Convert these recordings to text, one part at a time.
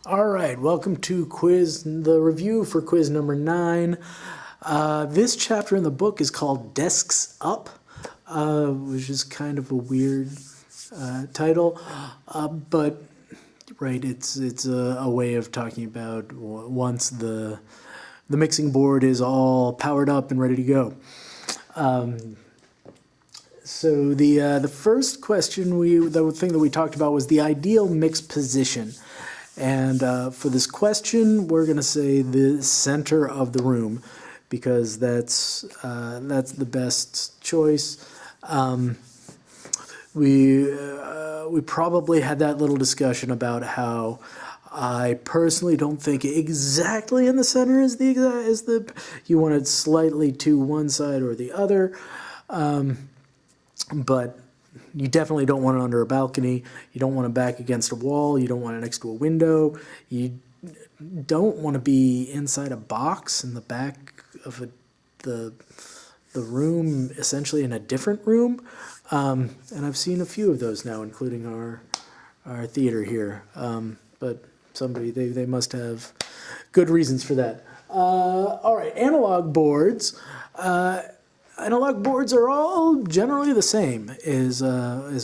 All right, welcome to the review for quiz number 9. This chapter in the book is called Desks Up, which is kind of a weird title, but right, it's a way of talking about once the mixing board is all powered up and ready to go. So the first question, the thing that we talked about was the ideal mix position. And for this question, we're going to say the center of the room because that's the best choice. We probably had that little discussion about how I personally don't think exactly in the center is the you want it slightly to one side or the other, but you definitely don't want it under a balcony. You don't want it back against a wall. You don't want it next to a window. You don't want to be inside a box in the back of the room, essentially in a different room. And I've seen a few of those now, including our theater here. But they must have good reasons for that. All right, analog boards. Analog boards are all generally the same is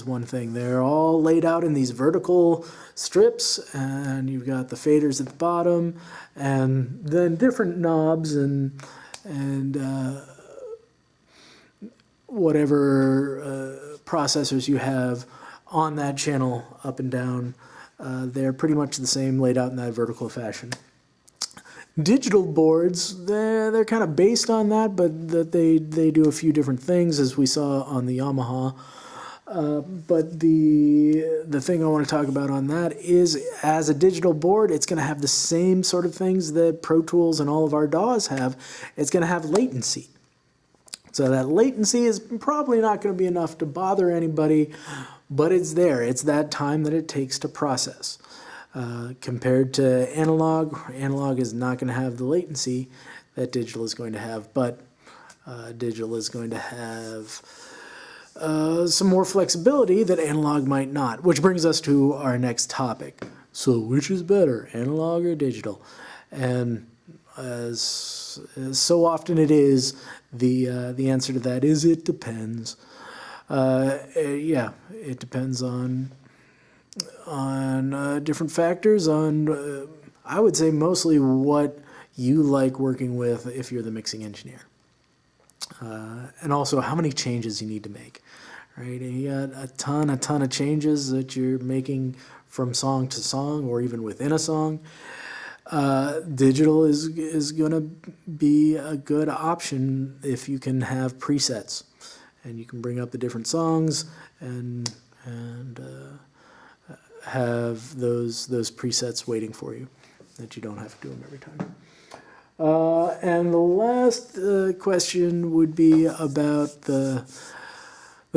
one thing. They're all laid out in these vertical strips, and you've got the faders at the bottom, and then different knobs and whatever processors you have on that channel up and down. They're pretty much the same, laid out in that vertical fashion. Digital boards, they're kind of based on that, but that they do a few different things, as we saw on the Yamaha. But the thing I want to talk about on that is, as a digital board, it's going to have the same sort of things that Pro Tools and all of our DAWs have. It's going to have latency. So that latency is probably not going to be enough to bother anybody, but it's there. It's that time that it takes to process. Compared to analog, analog is not going to have the latency that digital is going to have, but digital is going to have some more flexibility that analog might not, which brings us to our next topic. So which is better, analog or digital? And as so often it is, the answer to that is it depends. Yeah, it depends on different factors, on I would say mostly what you like working with if you're the mixing engineer, and also how many changes you need to make. Right, and you got a ton of changes that you're making from song to song, or even within a song. Digital is going to be a good option if you can have presets, and you can bring up the different songs and have those presets waiting for you, that you don't have to do them every time. And the last question would be about the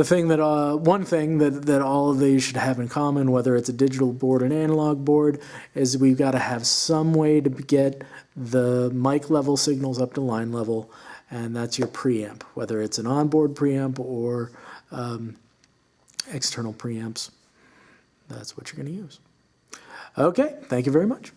thing that one thing that all of these should have in common, whether it's a digital board or an analog board, is we've got to have some way to get the mic level signals up to line level, and that's your preamp, whether it's an onboard preamp or external preamps. That's what you're going to use. Okay, thank you very much.